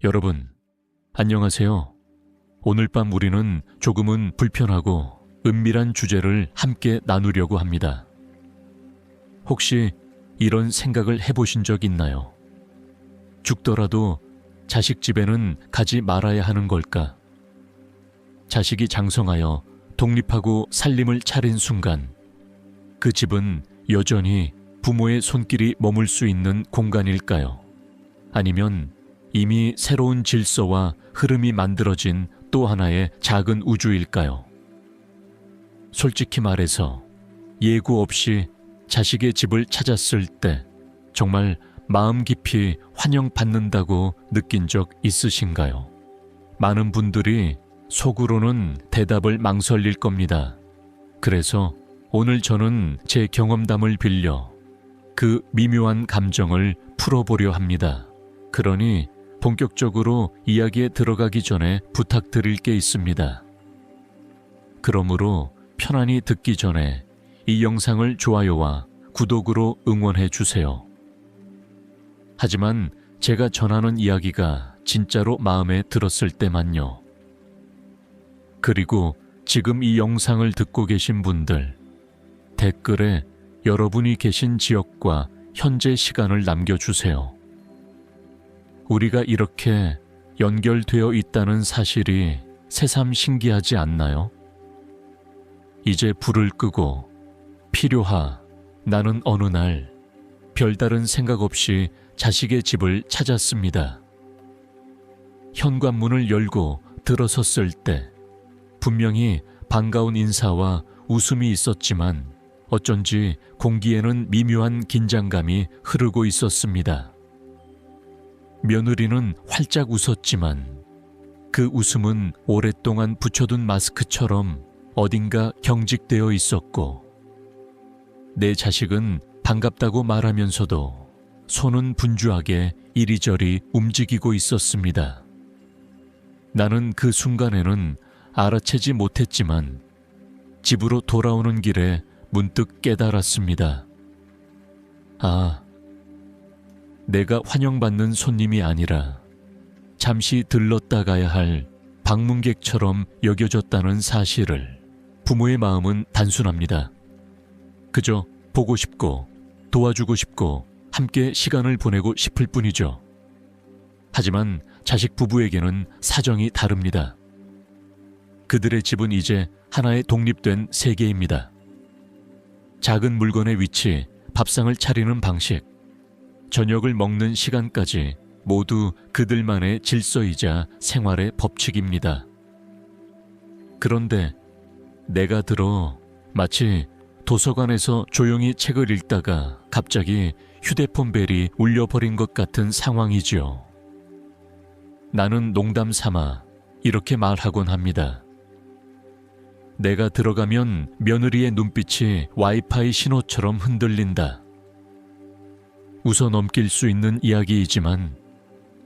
여러분, 안녕하세요. 오늘 밤 우리는 조금은 불편하고 은밀한 주제를 함께 나누려고 합니다. 혹시 이런 생각을 해보신 적 있나요? 죽더라도 자식 집에는 가지 말아야 하는 걸까? 자식이 장성하여 독립하고 살림을 차린 순간 그 집은 여전히 부모의 손길이 머물 수 있는 공간일까요? 아니면 이미 새로운 질서와 흐름이 만들어진 또 하나의 작은 우주일까요? 솔직히 말해서 예고 없이 자식의 집을 찾았을 때 정말 마음 깊이 환영받는다고 느낀 적 있으신가요? 많은 분들이 속으로는 대답을 망설일 겁니다. 그래서 오늘 저는 제 경험담을 빌려 그 미묘한 감정을 풀어보려 합니다. 그러니 본격적으로 이야기에 들어가기 전에 부탁드릴 게 있습니다. 그러므로 편안히 듣기 전에 이 영상을 좋아요와 구독으로 응원해 주세요. 하지만 제가 전하는 이야기가 진짜로 마음에 들었을 때만요. 그리고 지금 이 영상을 듣고 계신 분들, 댓글에 여러분이 계신 지역과 현재 시간을 남겨주세요. 우리가 이렇게 연결되어 있다는 사실이 새삼 신기하지 않나요? 이제 불을 끄고 필요하 나는 어느 날 별다른 생각 없이 자식의 집을 찾았습니다. 현관문을 열고 들어섰을 때 분명히 반가운 인사와 웃음이 있었지만 어쩐지 공기에는 미묘한 긴장감이 흐르고 있었습니다. 며느리는 활짝 웃었지만 그 웃음은 오랫동안 붙여둔 마스크처럼 어딘가 경직되어 있었고 내 자식은 반갑다고 말하면서도 손은 분주하게 이리저리 움직이고 있었습니다. 나는 그 순간에는 알아채지 못했지만 집으로 돌아오는 길에 문득 깨달았습니다. 아, 내가 환영받는 손님이 아니라 잠시 들렀다 가야 할 방문객처럼 여겨졌다는 사실을. 부모의 마음은 단순합니다. 그저 보고 싶고 도와주고 싶고 함께 시간을 보내고 싶을 뿐이죠. 하지만 자식 부부에게는 사정이 다릅니다. 그들의 집은 이제 하나의 독립된 세계입니다. 작은 물건의 위치, 밥상을 차리는 방식, 저녁을 먹는 시간까지 모두 그들만의 질서이자 생활의 법칙입니다. 그런데 내가 들어 마치 도서관에서 조용히 책을 읽다가 갑자기 휴대폰 벨이 울려버린 것 같은 상황이지요. 나는 농담 삼아 이렇게 말하곤 합니다. 내가 들어가면 며느리의 눈빛이 와이파이 신호처럼 흔들린다. 웃어 넘길 수 있는 이야기이지만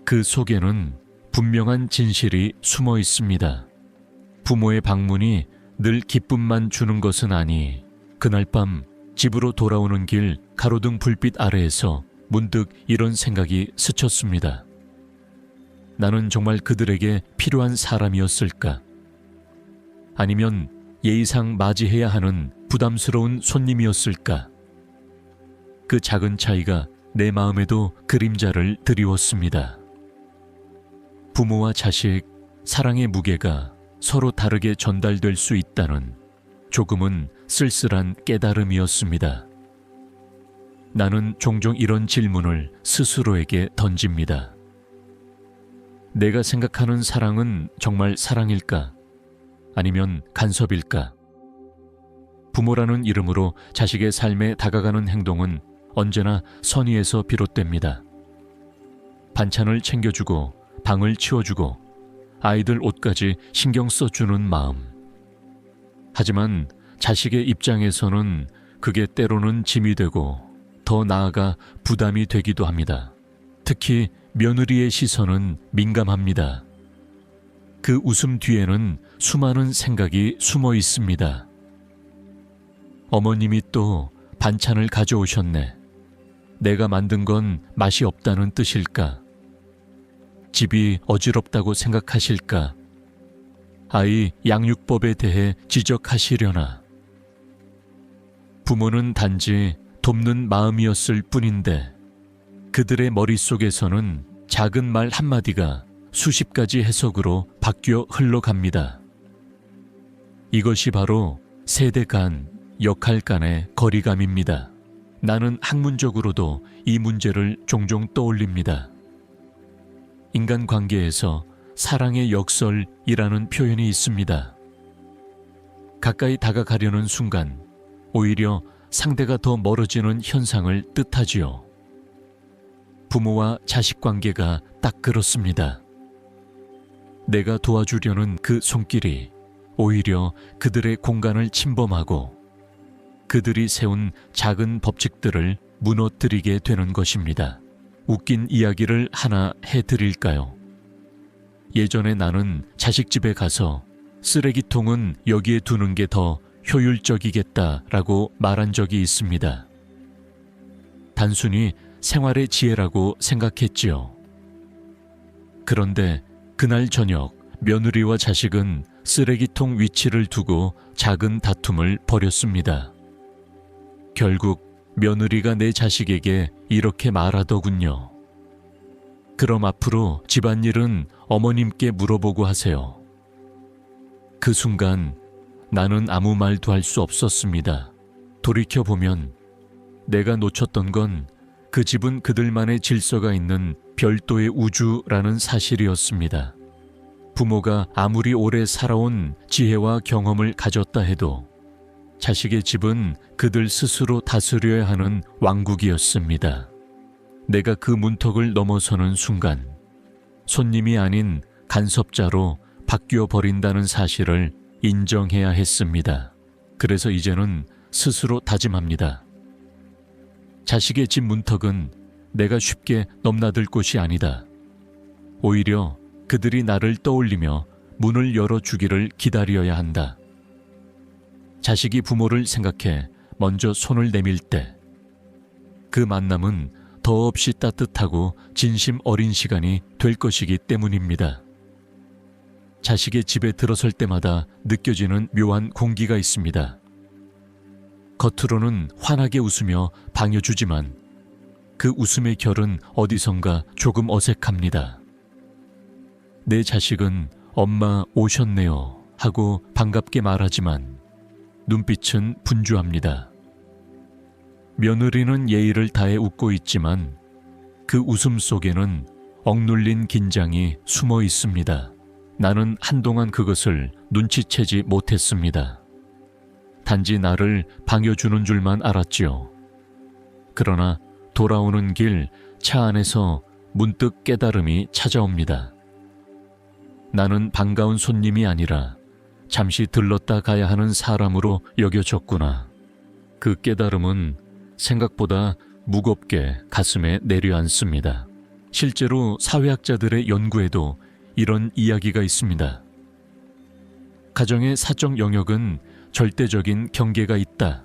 그 속에는 분명한 진실이 숨어 있습니다. 부모의 방문이 늘 기쁨만 주는 것은 아니, 그날 밤 집으로 돌아오는 길 가로등 불빛 아래에서 문득 이런 생각이 스쳤습니다. 나는 정말 그들에게 필요한 사람이었을까? 아니면 예의상 맞이해야 하는 부담스러운 손님이었을까? 그 작은 차이가 내 마음에도 그림자를 드리웠습니다. 부모와 자식, 사랑의 무게가 서로 다르게 전달될 수 있다는 조금은 쓸쓸한 깨달음이었습니다. 나는 종종 이런 질문을 스스로에게 던집니다. 내가 생각하는 사랑은 정말 사랑일까? 아니면 간섭일까? 부모라는 이름으로 자식의 삶에 다가가는 행동은 언제나 선의에서 비롯됩니다. 반찬을 챙겨주고 방을 치워주고 아이들 옷까지 신경 써주는 마음. 하지만 자식의 입장에서는 그게 때로는 짐이 되고 더 나아가 부담이 되기도 합니다. 특히 며느리의 시선은 민감합니다. 그 웃음 뒤에는 수많은 생각이 숨어 있습니다. 어머님이 또 반찬을 가져오셨네. 내가 만든 건 맛이 없다는 뜻일까? 집이 어지럽다고 생각하실까? 아이 양육법에 대해 지적하시려나? 부모는 단지 돕는 마음이었을 뿐인데 그들의 머릿속에서는 작은 말 한마디가 수십 가지 해석으로 바뀌어 흘러갑니다. 이것이 바로 세대 간, 역할 간의 거리감입니다. 나는 학문적으로도 이 문제를 종종 떠올립니다. 인간관계에서 사랑의 역설이라는 표현이 있습니다. 가까이 다가가려는 순간 오히려 상대가 더 멀어지는 현상을 뜻하지요. 부모와 자식 관계가 딱 그렇습니다. 내가 도와주려는 그 손길이 오히려 그들의 공간을 침범하고 그들이 세운 작은 법칙들을 무너뜨리게 되는 것입니다. 웃긴 이야기를 하나 해드릴까요? 예전에 나는 자식 집에 가서 쓰레기통은 여기에 두는 게 더 효율적이겠다라고 말한 적이 있습니다. 단순히 생활의 지혜라고 생각했지요. 그런데 그날 저녁 며느리와 자식은 쓰레기통 위치를 두고 작은 다툼을 벌였습니다. 결국 며느리가 내 자식에게 이렇게 말하더군요. 그럼 앞으로 집안일은 어머님께 물어보고 하세요. 그 순간 나는 아무 말도 할 수 없었습니다. 돌이켜보면 내가 놓쳤던 건 그 집은 그들만의 질서가 있는 별도의 우주라는 사실이었습니다. 부모가 아무리 오래 살아온 지혜와 경험을 가졌다 해도 자식의 집은 그들 스스로 다스려야 하는 왕국이었습니다. 내가 그 문턱을 넘어서는 순간 손님이 아닌 간섭자로 바뀌어 버린다는 사실을 인정해야 했습니다. 그래서 이제는 스스로 다짐합니다. 자식의 집 문턱은 내가 쉽게 넘나들 곳이 아니다. 오히려 그들이 나를 떠올리며 문을 열어주기를 기다려야 한다. 자식이 부모를 생각해 먼저 손을 내밀 때 그 만남은 더없이 따뜻하고 진심 어린 시간이 될 것이기 때문입니다. 자식의 집에 들어설 때마다 느껴지는 묘한 공기가 있습니다. 겉으로는 환하게 웃으며 반겨주지만 그 웃음의 결은 어디선가 조금 어색합니다. 내 자식은 엄마 오셨네요 하고 반갑게 말하지만 눈빛은 분주합니다. 며느리는 예의를 다해 웃고 있지만 그 웃음 속에는 억눌린 긴장이 숨어 있습니다. 나는 한동안 그것을 눈치채지 못했습니다. 단지 나를 반겨주는 줄만 알았지요. 그러나 돌아오는 길 차 안에서 문득 깨달음이 찾아옵니다. 나는 반가운 손님이 아니라 잠시 들렀다 가야 하는 사람으로 여겨졌구나. 그 깨달음은 생각보다 무겁게 가슴에 내려앉습니다. 실제로 사회학자들의 연구에도 이런 이야기가 있습니다. 가정의 사적 영역은 절대적인 경계가 있다는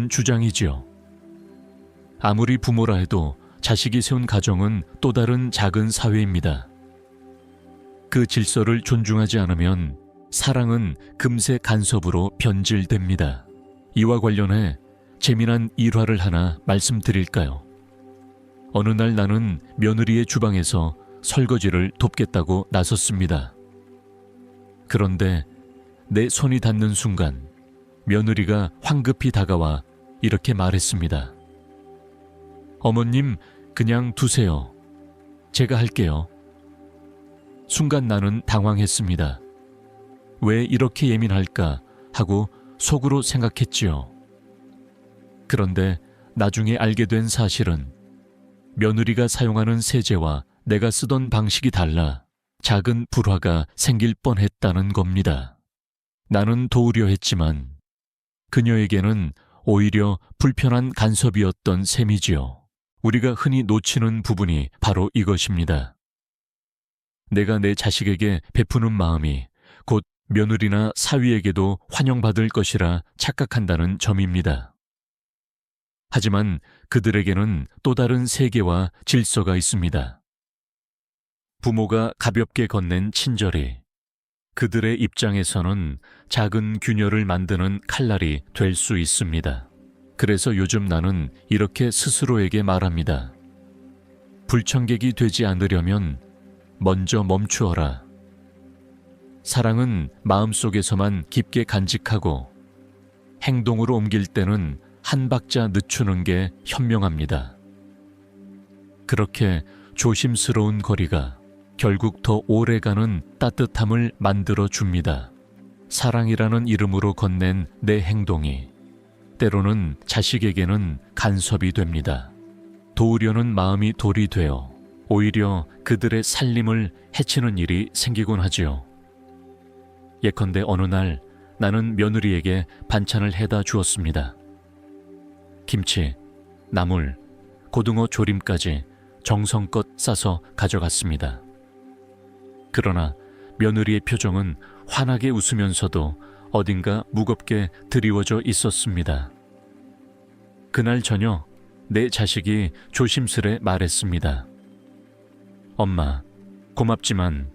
주장이지요. 아무리 부모라 해도 자식이 세운 가정은 또 다른 작은 사회입니다. 그 질서를 존중하지 않으면 사랑은 금세 간섭으로 변질됩니다. 이와 관련해 재미난 일화를 하나 말씀드릴까요? 어느 날 나는 며느리의 주방에서 설거지를 돕겠다고 나섰습니다. 그런데 내 손이 닿는 순간 며느리가 황급히 다가와 이렇게 말했습니다. 어머님, 그냥 두세요. 제가 할게요. 순간 나는 당황했습니다. 왜 이렇게 예민할까 하고 속으로 생각했지요. 그런데 나중에 알게 된 사실은 며느리가 사용하는 세제와 내가 쓰던 방식이 달라 작은 불화가 생길 뻔했다는 겁니다. 나는 도우려 했지만 그녀에게는 오히려 불편한 간섭이었던 셈이지요. 우리가 흔히 놓치는 부분이 바로 이것입니다. 내가 내 자식에게 베푸는 마음이 곧 며느리나 사위에게도 환영받을 것이라 착각한다는 점입니다. 하지만 그들에게는 또 다른 세계와 질서가 있습니다. 부모가 가볍게 건넨 친절이 그들의 입장에서는 작은 균열을 만드는 칼날이 될 수 있습니다. 그래서 요즘 나는 이렇게 스스로에게 말합니다. 불청객이 되지 않으려면 먼저 멈추어라. 사랑은 마음속에서만 깊게 간직하고 행동으로 옮길 때는 한 박자 늦추는 게 현명합니다. 그렇게 조심스러운 거리가 결국 더 오래가는 따뜻함을 만들어 줍니다. 사랑이라는 이름으로 건넨 내 행동이 때로는 자식에게는 간섭이 됩니다. 도우려는 마음이 돌이 되어 오히려 그들의 살림을 해치는 일이 생기곤 하지요. 예컨대 어느 날 나는 며느리에게 반찬을 해다 주었습니다. 김치, 나물, 고등어 조림까지 정성껏 싸서 가져갔습니다. 그러나 며느리의 표정은 환하게 웃으면서도 어딘가 무겁게 드리워져 있었습니다. 그날 저녁 내 자식이 조심스레 말했습니다. 엄마, 고맙지만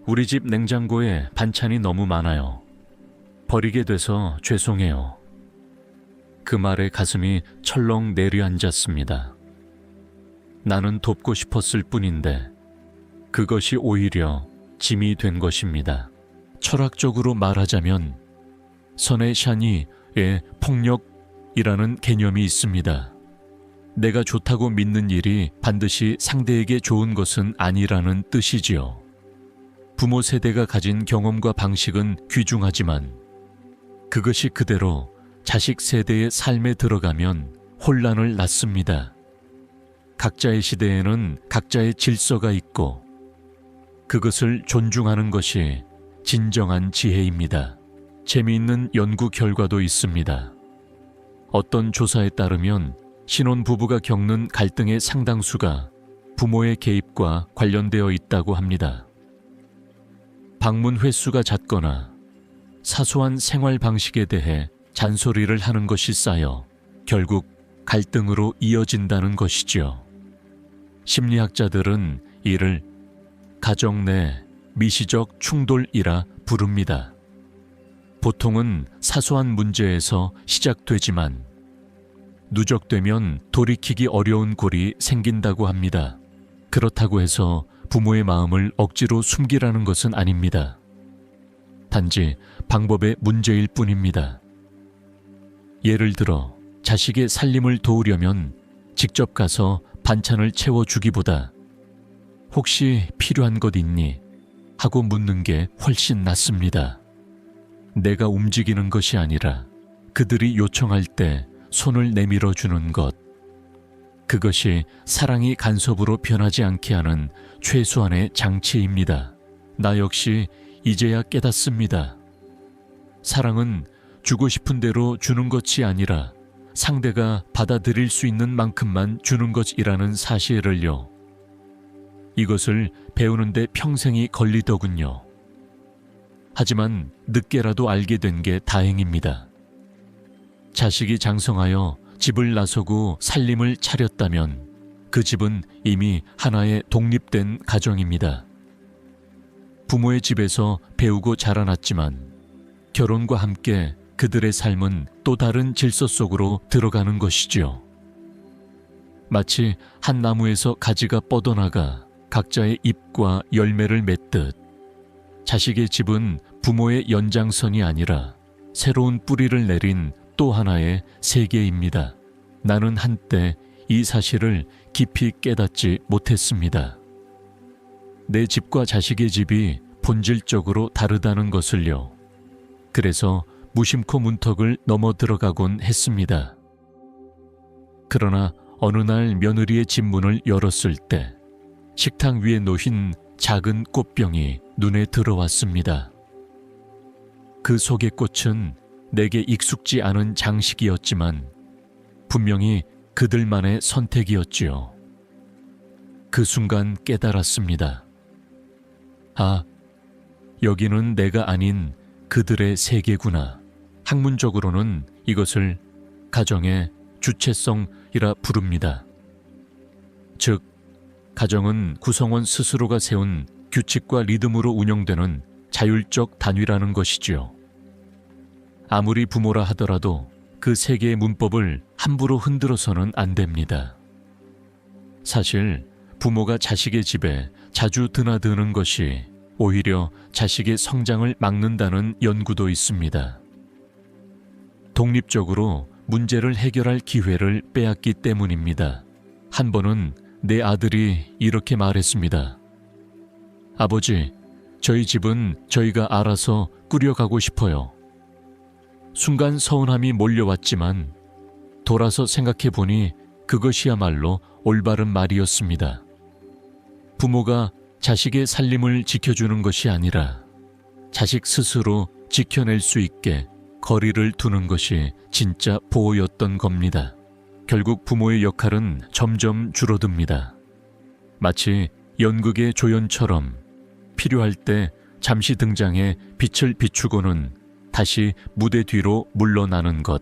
우리 집 냉장고에 반찬이 너무 많아요. 버리게 돼서 죄송해요. 그 말에 가슴이 철렁 내려앉았습니다. 나는 돕고 싶었을 뿐인데 그것이 오히려 짐이 된 것입니다. 철학적으로 말하자면 선의 샤니의 폭력이라는 개념이 있습니다. 내가 좋다고 믿는 일이 반드시 상대에게 좋은 것은 아니라는 뜻이지요. 부모 세대가 가진 경험과 방식은 귀중하지만 그것이 그대로 자식 세대의 삶에 들어가면 혼란을 낳습니다. 각자의 시대에는 각자의 질서가 있고 그것을 존중하는 것이 진정한 지혜입니다. 재미있는 연구 결과도 있습니다. 어떤 조사에 따르면 신혼부부가 겪는 갈등의 상당수가 부모의 개입과 관련되어 있다고 합니다. 방문 횟수가 잦거나 사소한 생활 방식에 대해 잔소리를 하는 것이 쌓여 결국 갈등으로 이어진다는 것이지요. 심리학자들은 이를 가정 내 미시적 충돌이라 부릅니다. 보통은 사소한 문제에서 시작되지만 누적되면 돌이키기 어려운 골이 생긴다고 합니다. 그렇다고 해서 부모의 마음을 억지로 숨기라는 것은 아닙니다. 단지 방법의 문제일 뿐입니다. 예를 들어 자식의 살림을 도우려면 직접 가서 반찬을 채워주기보다 혹시 필요한 것 있니? 하고 묻는 게 훨씬 낫습니다. 내가 움직이는 것이 아니라 그들이 요청할 때 손을 내밀어 주는 것. 그것이 사랑이 간섭으로 변하지 않게 하는 최소한의 장치입니다. 나 역시 이제야 깨닫습니다. 사랑은 주고 싶은 대로 주는 것이 아니라 상대가 받아들일 수 있는 만큼만 주는 것이라는 사실을요. 이것을 배우는데 평생이 걸리더군요. 하지만 늦게라도 알게 된 게 다행입니다. 자식이 장성하여 집을 나서고 살림을 차렸다면 그 집은 이미 하나의 독립된 가정입니다. 부모의 집에서 배우고 자라났지만 결혼과 함께 그들의 삶은 또 다른 질서 속으로 들어가는 것이지요. 마치 한 나무에서 가지가 뻗어나가 각자의 잎과 열매를 맺듯 자식의 집은 부모의 연장선이 아니라 새로운 뿌리를 내린 또 하나의 세계입니다. 나는 한때 이 사실을 깊이 깨닫지 못했습니다. 내 집과 자식의 집이 본질적으로 다르다는 것을요. 그래서 무심코 문턱을 넘어 들어가곤 했습니다. 그러나 어느 날 며느리의 집 문을 열었을 때 식탁 위에 놓인 작은 꽃병이 눈에 들어왔습니다. 그 속의 꽃은 내게 익숙지 않은 장식이었지만 분명히 그들만의 선택이었지요. 그 순간 깨달았습니다. 아, 여기는 내가 아닌 그들의 세계구나. 학문적으로는 이것을 가정의 주체성이라 부릅니다. 즉, 가정은 구성원 스스로가 세운 규칙과 리듬으로 운영되는 자율적 단위라는 것이지요. 아무리 부모라 하더라도 그 세계의 문법을 함부로 흔들어서는 안 됩니다. 사실 부모가 자식의 집에 자주 드나드는 것이 오히려 자식의 성장을 막는다는 연구도 있습니다. 독립적으로 문제를 해결할 기회를 빼앗기 때문입니다. 한 번은 내 아들이 이렇게 말했습니다. 아버지, 저희 집은 저희가 알아서 꾸려가고 싶어요. 순간 서운함이 몰려왔지만 돌아서 생각해 보니 그것이야말로 올바른 말이었습니다. 부모가 자식의 살림을 지켜주는 것이 아니라 자식 스스로 지켜낼 수 있게 거리를 두는 것이 진짜 보호였던 겁니다. 결국 부모의 역할은 점점 줄어듭니다. 마치 연극의 조연처럼 필요할 때 잠시 등장해 빛을 비추고는 다시 무대 뒤로 물러나는 것.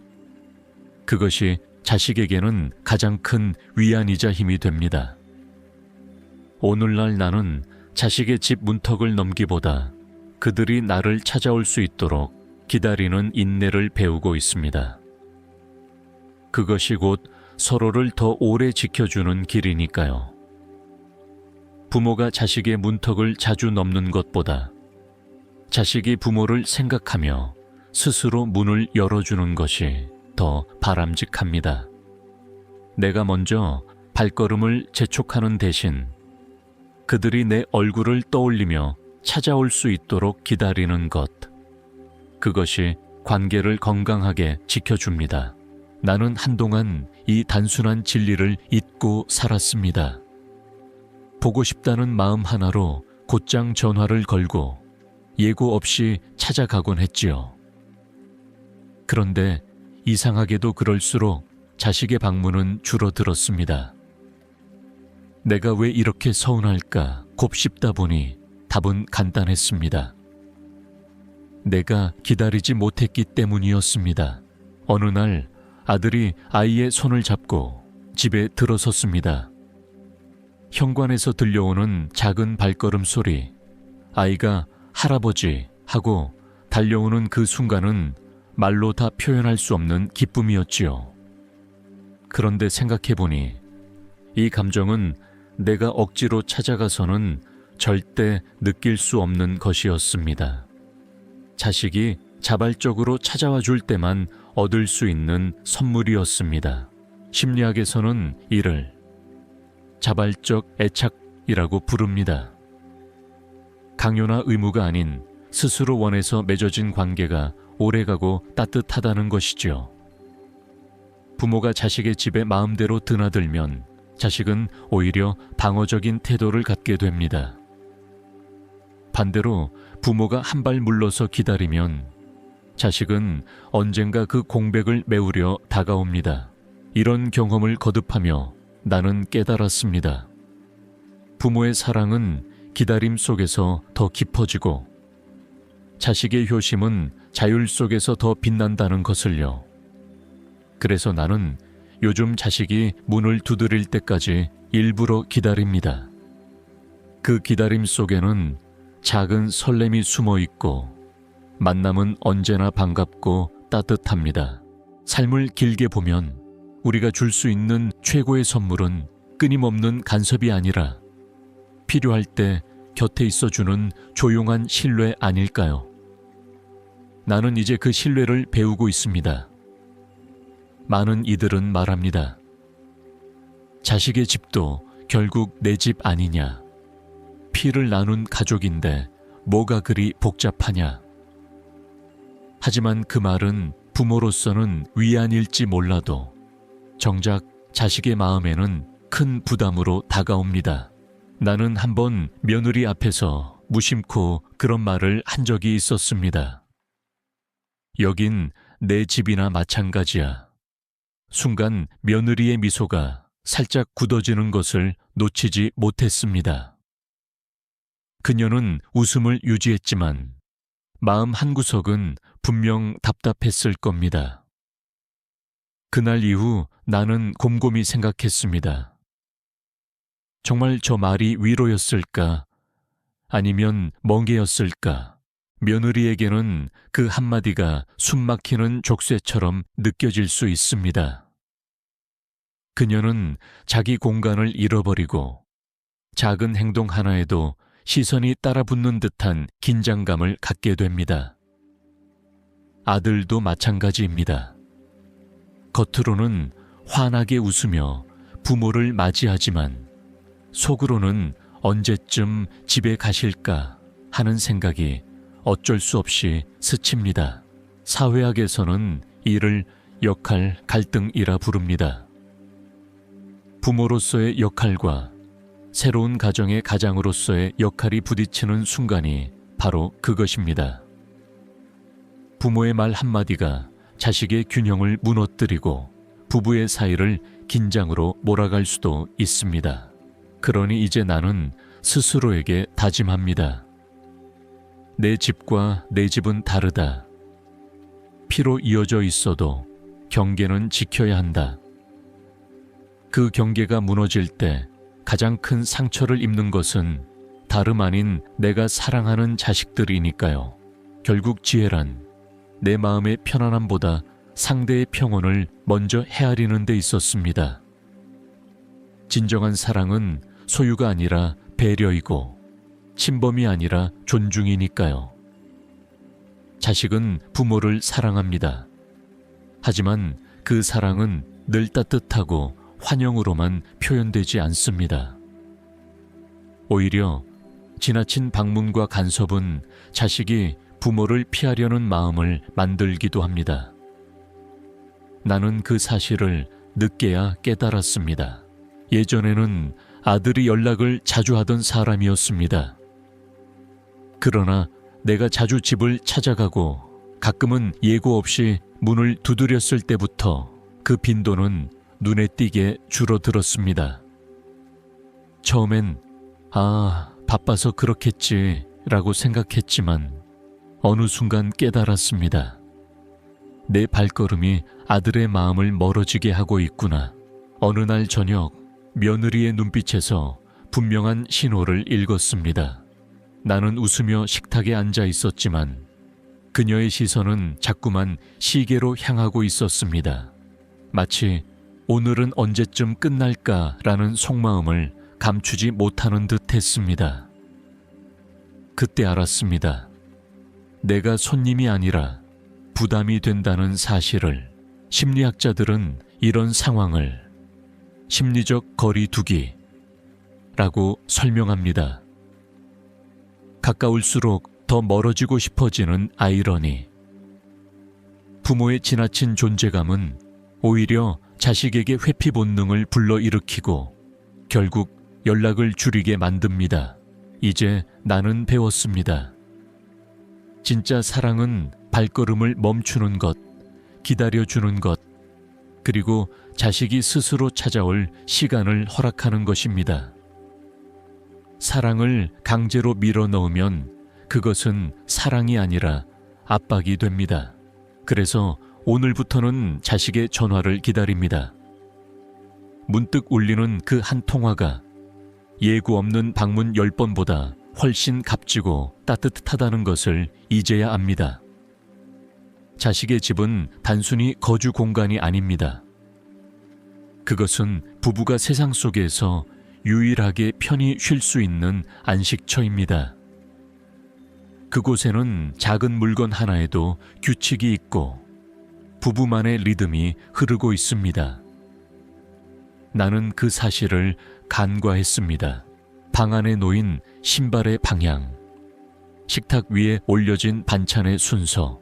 그것이 자식에게는 가장 큰 위안이자 힘이 됩니다. 오늘날 나는 자식의 집 문턱을 넘기보다 그들이 나를 찾아올 수 있도록 기다리는 인내를 배우고 있습니다. 그것이 곧 서로를 더 오래 지켜주는 길이니까요. 부모가 자식의 문턱을 자주 넘는 것보다 자식이 부모를 생각하며 스스로 문을 열어주는 것이 더 바람직합니다. 내가 먼저 발걸음을 재촉하는 대신 그들이 내 얼굴을 떠올리며 찾아올 수 있도록 기다리는 것. 그것이 관계를 건강하게 지켜줍니다. 나는 한동안 이 단순한 진리를 잊고 살았습니다. 보고 싶다는 마음 하나로 곧장 전화를 걸고 예고 없이 찾아가곤 했지요. 그런데 이상하게도 그럴수록 자식의 방문은 줄어들었습니다. 내가 왜 이렇게 서운할까 곱씹다 보니 답은 간단했습니다. 내가 기다리지 못했기 때문이었습니다. 어느 날 아들이 아이의 손을 잡고 집에 들어섰습니다. 현관에서 들려오는 작은 발걸음 소리, 아이가 할아버지 하고 달려오는 그 순간은 말로 다 표현할 수 없는 기쁨이었지요. 그런데 생각해보니 이 감정은 내가 억지로 찾아가서는 절대 느낄 수 없는 것이었습니다. 자식이 자발적으로 찾아와 줄 때만 얻을 수 있는 선물이었습니다. 심리학에서는 이를 자발적 애착이라고 부릅니다. 강요나 의무가 아닌 스스로 원해서 맺어진 관계가 오래가고 따뜻하다는 것이죠. 부모가 자식의 집에 마음대로 드나들면 자식은 오히려 방어적인 태도를 갖게 됩니다. 반대로 부모가 한 발 물러서 기다리면 자식은 언젠가 그 공백을 메우려 다가옵니다. 이런 경험을 거듭하며 나는 깨달았습니다. 부모의 사랑은 기다림 속에서 더 깊어지고 자식의 효심은 자율 속에서 더 빛난다는 것을요. 그래서 나는 요즘 자식이 문을 두드릴 때까지 일부러 기다립니다. 그 기다림 속에는 작은 설렘이 숨어 있고 만남은 언제나 반갑고 따뜻합니다. 삶을 길게 보면 우리가 줄 수 있는 최고의 선물은 끊임없는 간섭이 아니라 필요할 때 곁에 있어주는 조용한 신뢰 아닐까요? 나는 이제 그 신뢰를 배우고 있습니다. 많은 이들은 말합니다. 자식의 집도 결국 내 집 아니냐. 피를 나눈 가족인데 뭐가 그리 복잡하냐. 하지만 그 말은 부모로서는 위안일지 몰라도 정작 자식의 마음에는 큰 부담으로 다가옵니다. 나는 한번 며느리 앞에서 무심코 그런 말을 한 적이 있었습니다. 여긴 내 집이나 마찬가지야. 순간 며느리의 미소가 살짝 굳어지는 것을 놓치지 못했습니다. 그녀는 웃음을 유지했지만 마음 한구석은 분명 답답했을 겁니다. 그날 이후 나는 곰곰이 생각했습니다. 정말 저 말이 위로였을까? 아니면 멍해였을까? 며느리에게는 그 한마디가 숨막히는 족쇄처럼 느껴질 수 있습니다. 그녀는 자기 공간을 잃어버리고 작은 행동 하나에도 시선이 따라붙는 듯한 긴장감을 갖게 됩니다. 아들도 마찬가지입니다. 겉으로는 환하게 웃으며 부모를 맞이하지만 속으로는 언제쯤 집에 가실까 하는 생각이 어쩔 수 없이 스칩니다. 사회학에서는 이를 역할 갈등이라 부릅니다. 부모로서의 역할과 새로운 가정의 가장으로서의 역할이 부딪히는 순간이 바로 그것입니다. 부모의 말 한마디가 자식의 균형을 무너뜨리고 부부의 사이를 긴장으로 몰아갈 수도 있습니다. 그러니 이제 나는 스스로에게 다짐합니다. 내 집과 내 집은 다르다. 피로 이어져 있어도 경계는 지켜야 한다. 그 경계가 무너질 때 가장 큰 상처를 입는 것은 다름 아닌 내가 사랑하는 자식들이니까요. 결국 지혜란 내 마음의 편안함보다 상대의 평온을 먼저 헤아리는 데 있었습니다. 진정한 사랑은 소유가 아니라 배려이고 침범이 아니라 존중이니까요. 자식은 부모를 사랑합니다. 하지만 그 사랑은 늘 따뜻하고 환영으로만 표현되지 않습니다. 오히려 지나친 방문과 간섭은 자식이 부모를 피하려는 마음을 만들기도 합니다. 나는 그 사실을 늦게야 깨달았습니다. 예전에는 아들이 연락을 자주 하던 사람이었습니다. 그러나 내가 자주 집을 찾아가고 가끔은 예고 없이 문을 두드렸을 때부터 그 빈도는 눈에 띄게 줄어들었습니다. 처음엔 바빠서 그렇겠지 라고 생각했지만 어느 순간 깨달았습니다. 내 발걸음이 아들의 마음을 멀어지게 하고 있구나. 어느 날 저녁 며느리의 눈빛에서 분명한 신호를 읽었습니다. 나는 웃으며 식탁에 앉아 있었지만 그녀의 시선은 자꾸만 시계로 향하고 있었습니다. 마치 오늘은 언제쯤 끝날까라는 속마음을 감추지 못하는 듯 했습니다. 그때 알았습니다. 내가 손님이 아니라 부담이 된다는 사실을. 심리학자들은 이런 상황을 심리적 거리두기라고 설명합니다. 가까울수록 더 멀어지고 싶어지는 아이러니. 부모의 지나친 존재감은 오히려 자식에게 회피 본능을 불러일으키고 결국 연락을 줄이게 만듭니다. 이제 나는 배웠습니다. 진짜 사랑은 발걸음을 멈추는 것, 기다려주는 것, 그리고 자식이 스스로 찾아올 시간을 허락하는 것입니다. 사랑을 강제로 밀어넣으면 그것은 사랑이 아니라 압박이 됩니다. 그래서 오늘부터는 자식의 전화를 기다립니다. 문득 울리는 그 한 통화가 예고 없는 방문 10번보다 훨씬 값지고 따뜻하다는 것을 이제야 압니다. 자식의 집은 단순히 거주 공간이 아닙니다. 그것은 부부가 세상 속에서 유일하게 편히 쉴 수 있는 안식처입니다. 그곳에는 작은 물건 하나에도 규칙이 있고 부부만의 리듬이 흐르고 있습니다. 나는 그 사실을 간과했습니다. 방 안에 놓인 신발의 방향, 식탁 위에 올려진 반찬의 순서,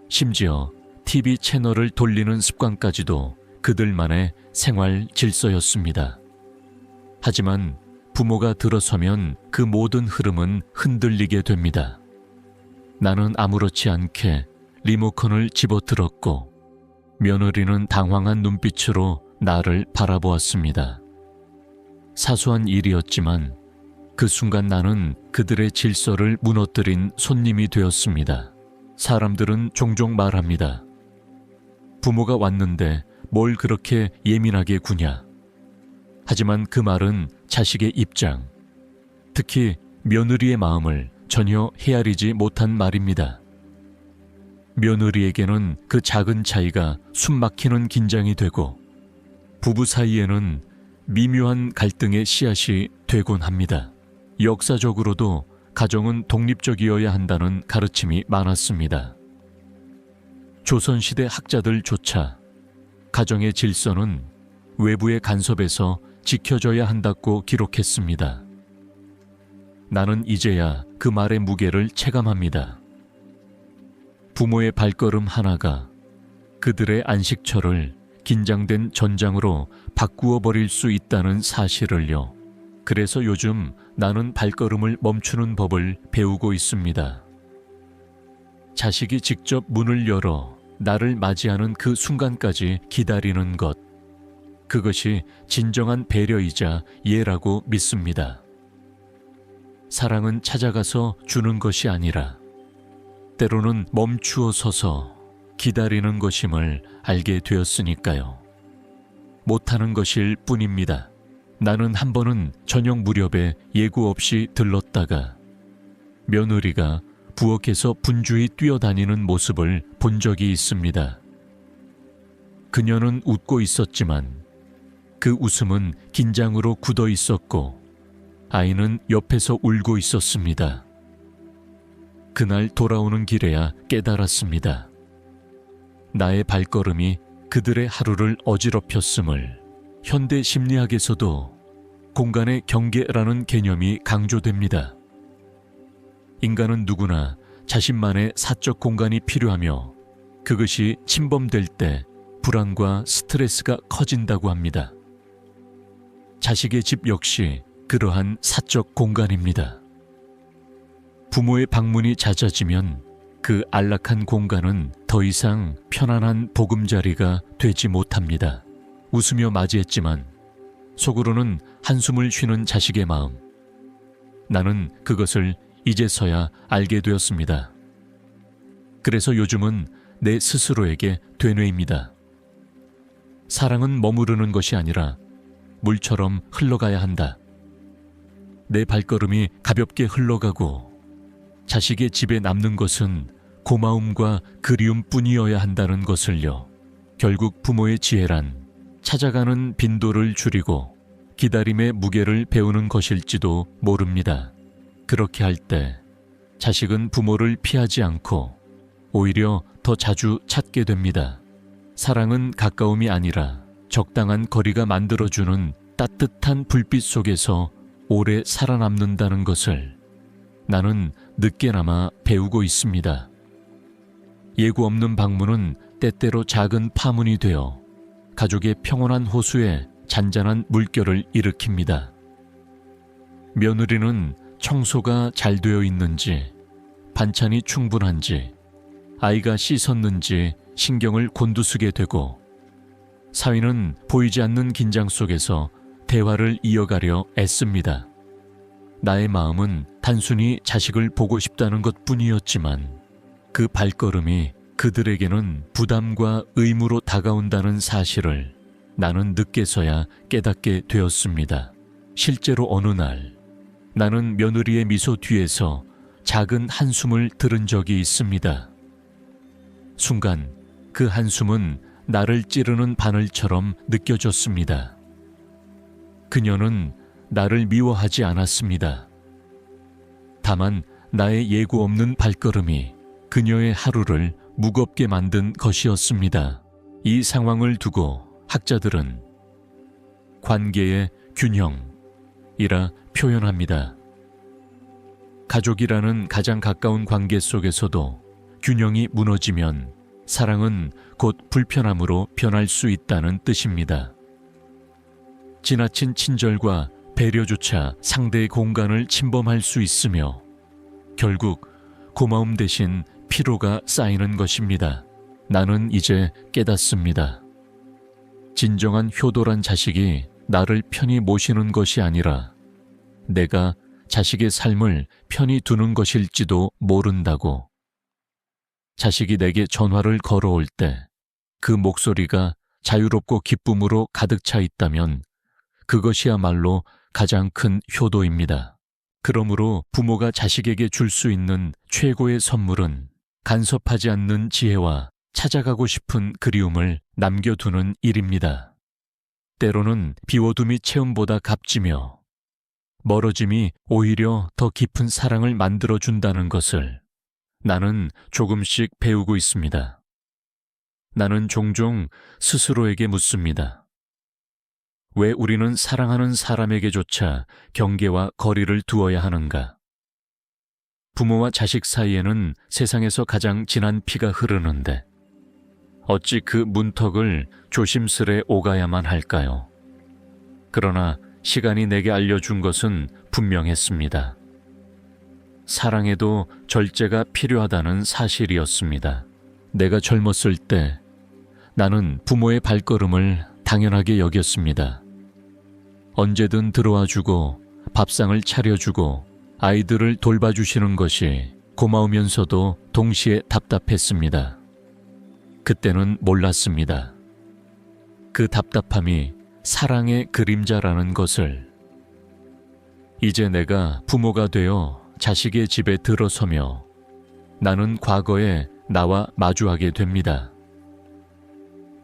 심지어 TV 채널을 돌리는 습관까지도 그들만의 생활 질서였습니다. 하지만 부모가 들어서면 그 모든 흐름은 흔들리게 됩니다. 나는 아무렇지 않게 리모컨을 집어들었고 며느리는 당황한 눈빛으로 나를 바라보았습니다. 사소한 일이었지만 그 순간 나는 그들의 질서를 무너뜨린 손님이 되었습니다. 사람들은 종종 말합니다. 부모가 왔는데 뭘 그렇게 예민하게 구냐. 하지만 그 말은 자식의 입장, 특히 며느리의 마음을 전혀 헤아리지 못한 말입니다. 며느리에게는 그 작은 차이가 숨막히는 긴장이 되고 부부 사이에는 미묘한 갈등의 씨앗이 되곤 합니다. 역사적으로도 가정은 독립적이어야 한다는 가르침이 많았습니다. 조선시대 학자들조차 가정의 질서는 외부의 간섭에서 지켜져야 한다고 기록했습니다. 나는 이제야 그 말의 무게를 체감합니다. 부모의 발걸음 하나가 그들의 안식처를 긴장된 전장으로 바꾸어 버릴 수 있다는 사실을요. 그래서 요즘 나는 발걸음을 멈추는 법을 배우고 있습니다. 자식이 직접 문을 열어 나를 맞이하는 그 순간까지 기다리는 것, 그것이 진정한 배려이자 예라고 믿습니다. 사랑은 찾아가서 주는 것이 아니라 때로는 멈추어 서서 기다리는 것임을 알게 되었으니까요. 못하는 것일 뿐입니다. 나는 한 번은 저녁 무렵에 예고 없이 들렀다가 며느리가 부엌에서 분주히 뛰어다니는 모습을 본 적이 있습니다. 그녀는 웃고 있었지만 그 웃음은 긴장으로 굳어 있었고 아이는 옆에서 울고 있었습니다. 그날 돌아오는 길에야 깨달았습니다. 나의 발걸음이 그들의 하루를 어지럽혔음을. 현대 심리학에서도 공간의 경계라는 개념이 강조됩니다. 인간은 누구나 자신만의 사적 공간이 필요하며 그것이 침범될 때 불안과 스트레스가 커진다고 합니다. 자식의 집 역시 그러한 사적 공간입니다. 부모의 방문이 잦아지면 그 안락한 공간은 더 이상 편안한 보금자리가 되지 못합니다. 웃으며 맞이했지만 속으로는 한숨을 쉬는 자식의 마음. 나는 그것을 이제서야 알게 되었습니다. 그래서 요즘은 내 스스로에게 되뇌입니다. 사랑은 머무르는 것이 아니라 물처럼 흘러가야 한다. 내 발걸음이 가볍게 흘러가고 자식의 집에 남는 것은 고마움과 그리움뿐이어야 한다는 것을요. 결국 부모의 지혜란 찾아가는 빈도를 줄이고 기다림의 무게를 배우는 것일지도 모릅니다. 그렇게 할 때 자식은 부모를 피하지 않고 오히려 더 자주 찾게 됩니다. 사랑은 가까움이 아니라 적당한 거리가 만들어주는 따뜻한 불빛 속에서 오래 살아남는다는 것을 나는 늦게나마 배우고 있습니다. 예고 없는 방문은 때때로 작은 파문이 되어 가족의 평온한 호수에 잔잔한 물결을 일으킵니다. 며느리는 청소가 잘 되어 있는지, 반찬이 충분한지, 아이가 씻었는지 신경을 곤두쓰게 되고 사위는 보이지 않는 긴장 속에서 대화를 이어가려 애씁니다. 나의 마음은 단순히 자식을 보고 싶다는 것뿐이었지만 그 발걸음이 그들에게는 부담과 의무로 다가온다는 사실을 나는 늦게서야 깨닫게 되었습니다. 실제로 어느 날 나는 며느리의 미소 뒤에서 작은 한숨을 들은 적이 있습니다. 순간 그 한숨은 나를 찌르는 바늘처럼 느껴졌습니다. 그녀는 나를 미워하지 않았습니다. 다만 나의 예고 없는 발걸음이 그녀의 하루를 무겁게 만든 것이었습니다. 이 상황을 두고 학자들은 관계의 균형이라 표현합니다. 가족이라는 가장 가까운 관계 속에서도 균형이 무너지면 사랑은 곧 불편함으로 변할 수 있다는 뜻입니다. 지나친 친절과 배려조차 상대의 공간을 침범할 수 있으며 결국 고마움 대신 피로가 쌓이는 것입니다. 나는 이제 깨닫습니다. 진정한 효도란 자식이 나를 편히 모시는 것이 아니라 내가 자식의 삶을 편히 두는 것일지도 모른다고. 자식이 내게 전화를 걸어올 때 그 목소리가 자유롭고 기쁨으로 가득 차 있다면 그것이야말로 가장 큰 효도입니다. 그러므로 부모가 자식에게 줄 수 있는 최고의 선물은 간섭하지 않는 지혜와 찾아가고 싶은 그리움을 남겨두는 일입니다. 때로는 비워둠이 채움보다 값지며 멀어짐이 오히려 더 깊은 사랑을 만들어준다는 것을 나는 조금씩 배우고 있습니다. 나는 종종 스스로에게 묻습니다. 왜 우리는 사랑하는 사람에게조차 경계와 거리를 두어야 하는가? 부모와 자식 사이에는 세상에서 가장 진한 피가 흐르는데 어찌 그 문턱을 조심스레 오가야만 할까요? 그러나 시간이 내게 알려준 것은 분명했습니다. 사랑에도 절제가 필요하다는 사실이었습니다. 내가 젊었을 때 나는 부모의 발걸음을 당연하게 여겼습니다. 언제든 들어와주고 밥상을 차려주고 아이들을 돌봐주시는 것이 고마우면서도 동시에 답답했습니다. 그때는 몰랐습니다. 그 답답함이 사랑의 그림자라는 것을. 이제 내가 부모가 되어 자식의 집에 들어서며 나는 과거에 나와 마주하게 됩니다.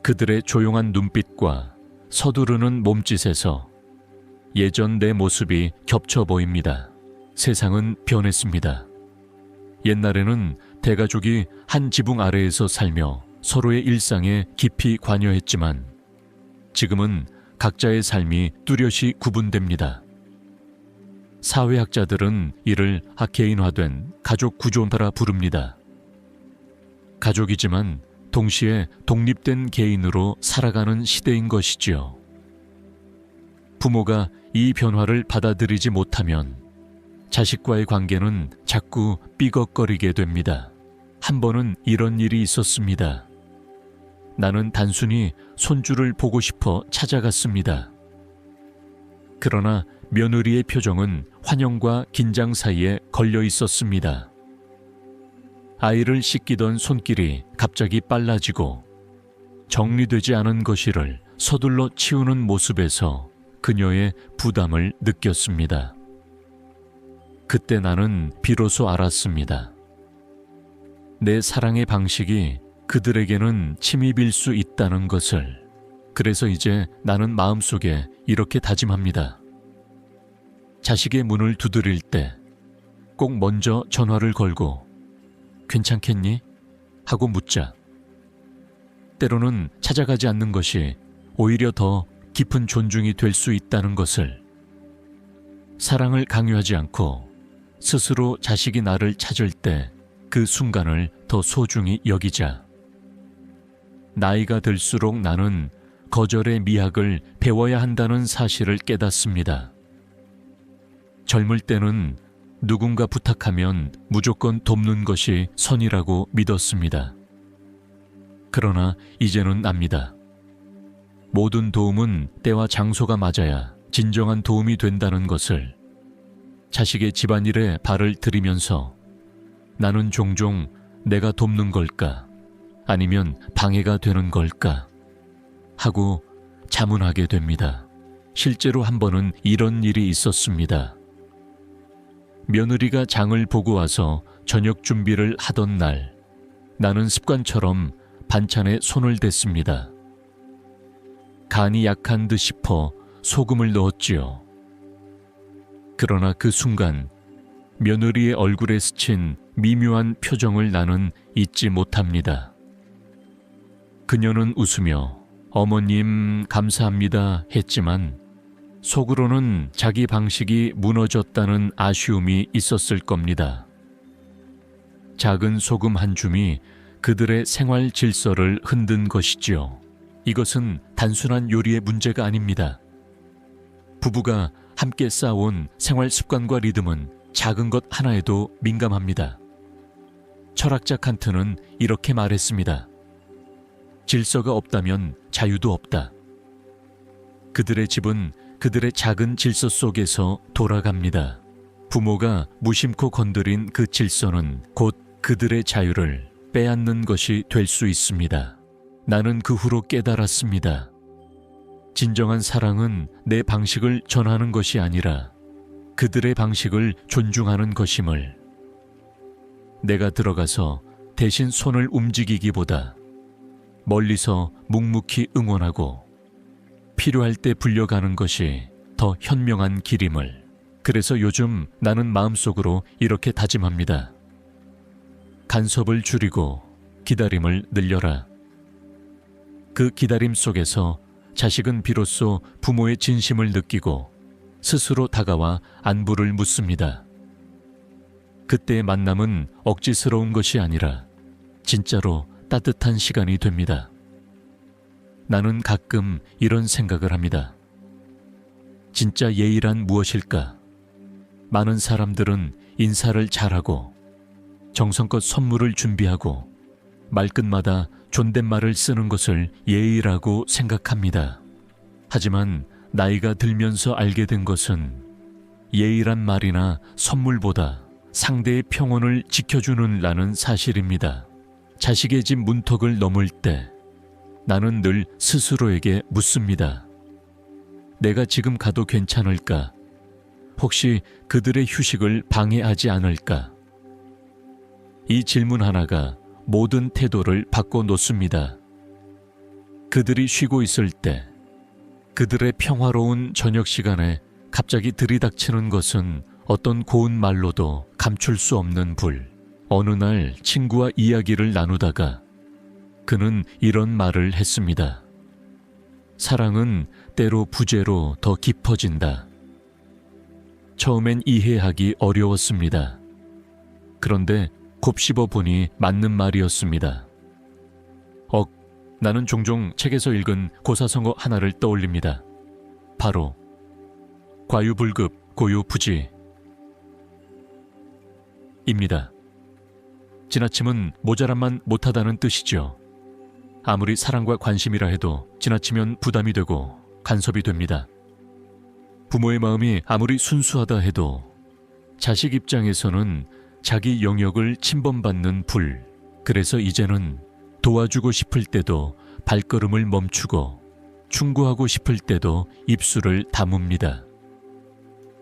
그들의 조용한 눈빛과 서두르는 몸짓에서 예전 내 모습이 겹쳐 보입니다. 세상은 변했습니다. 옛날에는 대가족이 한 지붕 아래에서 살며 서로의 일상에 깊이 관여했지만 지금은 각자의 삶이 뚜렷이 구분됩니다. 사회학자들은 이를 학계인화된 가족 구조라 부릅니다. 가족이지만 동시에 독립된 개인으로 살아가는 시대인 것이지요. 부모가 이 변화를 받아들이지 못하면 자식과의 관계는 자꾸 삐걱거리게 됩니다. 한 번은 이런 일이 있었습니다. 나는 단순히 손주를 보고 싶어 찾아갔습니다. 그러나 며느리의 표정은 환영과 긴장 사이에 걸려 있었습니다. 아이를 씻기던 손길이 갑자기 빨라지고 정리되지 않은 거실을 서둘러 치우는 모습에서 그녀의 부담을 느꼈습니다. 그때 나는 비로소 알았습니다. 내 사랑의 방식이 그들에게는 침입일 수 있다는 것을. 그래서 이제 나는 마음속에 이렇게 다짐합니다. 자식의 문을 두드릴 때 꼭 먼저 전화를 걸고 괜찮겠니? 하고 묻자. 때로는 찾아가지 않는 것이 오히려 더 깊은 존중이 될 수 있다는 것을. 사랑을 강요하지 않고 스스로 자식이 나를 찾을 때 그 순간을 더 소중히 여기자. 나이가 들수록 나는 거절의 미학을 배워야 한다는 사실을 깨닫습니다. 젊을 때는 누군가 부탁하면 무조건 돕는 것이 선이라고 믿었습니다. 그러나 이제는 압니다. 모든 도움은 때와 장소가 맞아야 진정한 도움이 된다는 것을. 자식의 집안일에 발을 들이면서 나는 종종 내가 돕는 걸까? 아니면 방해가 되는 걸까? 하고 자문하게 됩니다. 실제로 한 번은 이런 일이 있었습니다. 며느리가 장을 보고 와서 저녁 준비를 하던 날, 나는 습관처럼 반찬에 손을 댔습니다. 간이 약한 듯 싶어 소금을 넣었지요. 그러나 그 순간 며느리의 얼굴에 스친 미묘한 표정을 나는 잊지 못합니다. 그녀는 웃으며 어머님 감사합니다 했지만 속으로는 자기 방식이 무너졌다는 아쉬움이 있었을 겁니다. 작은 소금 한 줌이 그들의 생활 질서를 흔든 것이지요. 이것은 단순한 요리의 문제가 아닙니다. 부부가 함께 쌓아온 생활 습관과 리듬은 작은 것 하나에도 민감합니다. 철학자 칸트는 이렇게 말했습니다. 질서가 없다면 자유도 없다. 그들의 집은 그들의 작은 질서 속에서 돌아갑니다. 부모가 무심코 건드린 그 질서는 곧 그들의 자유를 빼앗는 것이 될 수 있습니다. 나는 그 후로 깨달았습니다. 진정한 사랑은 내 방식을 전하는 것이 아니라 그들의 방식을 존중하는 것임을, 내가 들어가서 대신 손을 움직이기보다 멀리서 묵묵히 응원하고 필요할 때 불려가는 것이 더 현명한 길임을, 그래서 요즘 나는 마음속으로 이렇게 다짐합니다. 간섭을 줄이고 기다림을 늘려라. 그 기다림 속에서 자식은 비로소 부모의 진심을 느끼고 스스로 다가와 안부를 묻습니다. 그때의 만남은 억지스러운 것이 아니라 진짜로 따뜻한 시간이 됩니다. 나는 가끔 이런 생각을 합니다. 진짜 예의란 무엇일까? 많은 사람들은 인사를 잘하고 정성껏 선물을 준비하고 말끝마다 존댓말을 쓰는 것을 예의라고 생각합니다. 하지만 나이가 들면서 알게 된 것은 예의란 말이나 선물보다 상대의 평온을 지켜주는 라는 사실입니다. 자식의 집 문턱을 넘을 때 나는 늘 스스로에게 묻습니다. 내가 지금 가도 괜찮을까? 혹시 그들의 휴식을 방해하지 않을까? 이 질문 하나가 모든 태도를 바꿔놓습니다. 그들이 쉬고 있을 때, 그들의 평화로운 저녁 시간에 갑자기 들이닥치는 것은 어떤 고운 말로도 감출 수 없는 불. 어느 날 친구와 이야기를 나누다가 그는 이런 말을 했습니다. 사랑은 때로 부재로 더 깊어진다. 처음엔 이해하기 어려웠습니다. 그런데 곱씹어 보니 맞는 말이었습니다. 나는 종종 책에서 읽은 고사성어 하나를 떠올립니다. 바로 과유불급 고요부지 입니다. 지나침은 모자람만 못하다는 뜻이죠. 아무리 사랑과 관심이라 해도 지나치면 부담이 되고 간섭이 됩니다. 부모의 마음이 아무리 순수하다 해도 자식 입장에서는 자기 영역을 침범받는 불. 그래서 이제는 도와주고 싶을 때도 발걸음을 멈추고 충고하고 싶을 때도 입술을 다뭅니다.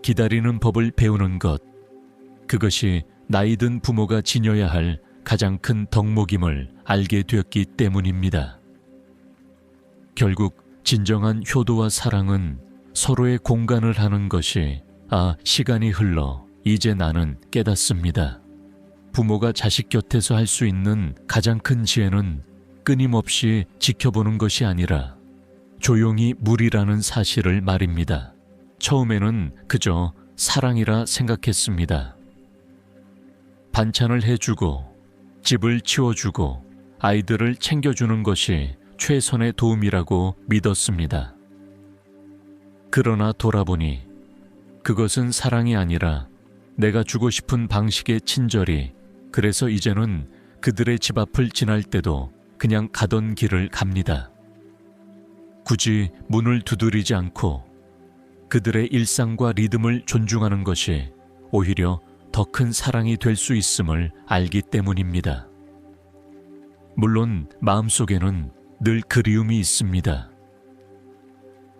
기다리는 법을 배우는 것, 그것이 나이든 부모가 지녀야 할 가장 큰 덕목임을 알게 되었기 때문입니다. 결국 진정한 효도와 사랑은 서로의 공간을 하는 것이, 시간이 흘러 이제 나는 깨닫습니다. 부모가 자식 곁에서 할 수 있는 가장 큰 지혜는 끊임없이 지켜보는 것이 아니라 조용히 무리라는 사실을 말입니다. 처음에는 그저 사랑이라 생각했습니다. 반찬을 해주고 집을 치워주고 아이들을 챙겨주는 것이 최선의 도움이라고 믿었습니다. 그러나 돌아보니 그것은 사랑이 아니라 내가 주고 싶은 방식의 친절이, 그래서 이제는 그들의 집 앞을 지날 때도 그냥 가던 길을 갑니다. 굳이 문을 두드리지 않고 그들의 일상과 리듬을 존중하는 것이 오히려 더 큰 사랑이 될 수 있음을 알기 때문입니다. 물론 마음속에는 늘 그리움이 있습니다.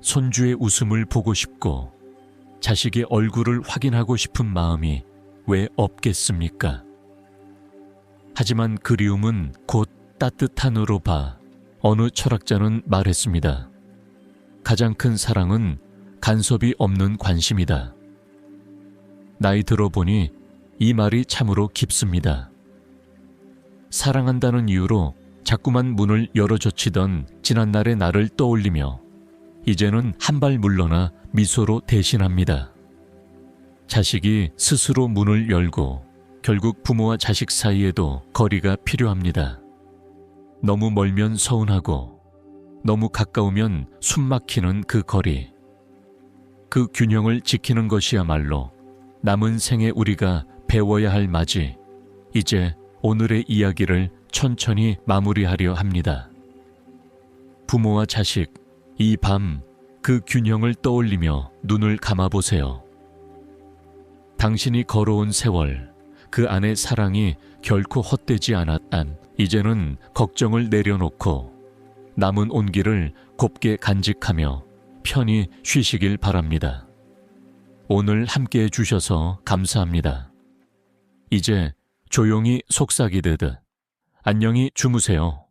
손주의 웃음을 보고 싶고 자식의 얼굴을 확인하고 싶은 마음이 왜 없겠습니까? 하지만 그리움은 곧 따뜻한으로 봐. 어느 철학자는 말했습니다. 가장 큰 사랑은 간섭이 없는 관심이다. 나이 들어보니 이 말이 참으로 깊습니다. 사랑한다는 이유로 자꾸만 문을 열어젖히던 지난날의 나를 떠올리며 이제는 한 발 물러나 미소로 대신합니다. 자식이 스스로 문을 열고 결국 부모와 자식 사이에도 거리가 필요합니다. 너무 멀면 서운하고 너무 가까우면 숨막히는 그 거리. 그 균형을 지키는 것이야말로 남은 생에 우리가 배워야 할 맞이. 이제 오늘의 이야기를 천천히 마무리하려 합니다. 부모와 자식, 이 밤 그 균형을 떠올리며 눈을 감아보세요. 당신이 걸어온 세월, 그 안의 사랑이 결코 헛되지 않았단. 이제는 걱정을 내려놓고 남은 온기를 곱게 간직하며 편히 쉬시길 바랍니다. 오늘 함께 해주셔서 감사합니다. 이제 조용히 속삭이듯 안녕히 주무세요.